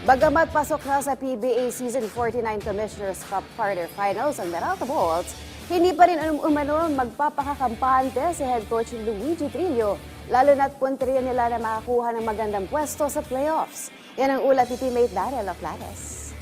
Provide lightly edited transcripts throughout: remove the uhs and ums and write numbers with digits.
Bagamat pasok na sa PBA Season 49 Commissioner's Cup Quarterfinals ang Meralco Bolts, hindi pa rin umano magpapakakampante si head coach Luigi Trillo, lalo na't punteriya nila na makakuha ng magandang pwesto sa playoffs. Yan ang ulat ni teammate Daryl Oclares.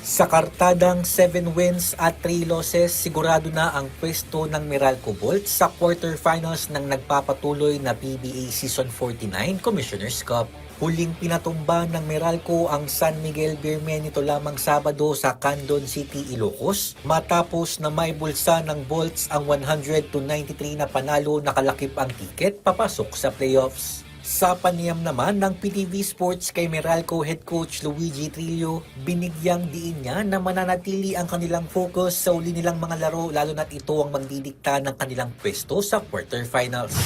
Sa kartadang 7 wins at 3 losses, sigurado na ang pwesto ng Meralco Bolts sa quarterfinals ng nagpapatuloy na PBA Season 49 Commissioner's Cup. Huling pinatumba ng Meralco ang San Miguel Beermen nito lamang Sabado sa Candon City, Ilocos, matapos na maibulsa ng Bolts ang 100-93 na panalo na kalakip ang tiket papasok sa playoffs. Sa panayam naman ng PTV Sports kay Meralco head coach Luigi Trillo, binigyang diin niya na mananatili ang kanilang focus sa uli nilang mga laro, lalo na't ito ang magdidikta ng kanilang pwesto sa quarterfinals.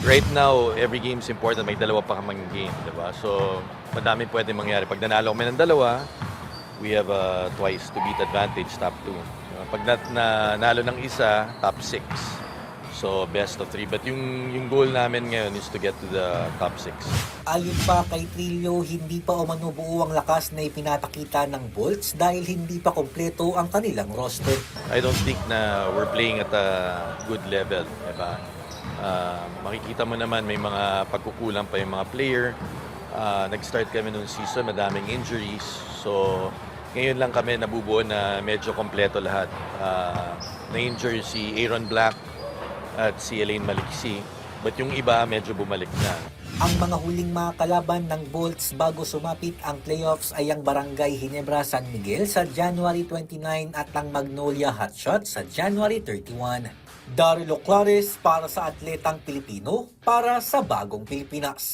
Right now, every game is important. May dalawa pa kamang game, diba? So, madami pwede mangyari. Pag nanalo kami ng dalawa, we have twice to beat advantage, top 2. Pag nanalo ng isa, top 6. So, best of 3. But yung goal namin ngayon is to get to the top 6. Ayon pa kay Trillo, hindi pa umano buo ang lakas na ipinatakita ng Bolts dahil hindi pa kompleto ang kanilang roster. I don't think na we're playing at a good level, diba? Makikita mo naman may mga pagkukulang pa yung mga player. Nag-start kami noong season, madaming injuries. So, ngayon lang kami nabubuo na medyo kompleto lahat. Na-injure si Aaron Black at si Elaine Maliksi. But yung iba, medyo bumalik na. Ang mga huling mga kalaban ng Bolts bago sumapit ang playoffs ay ang Barangay Ginebra San Miguel sa January 29 at ang Magnolia Hotshots sa January 31. Daryl Oclares para sa Atletang Pilipino, para sa Bagong Pilipinas.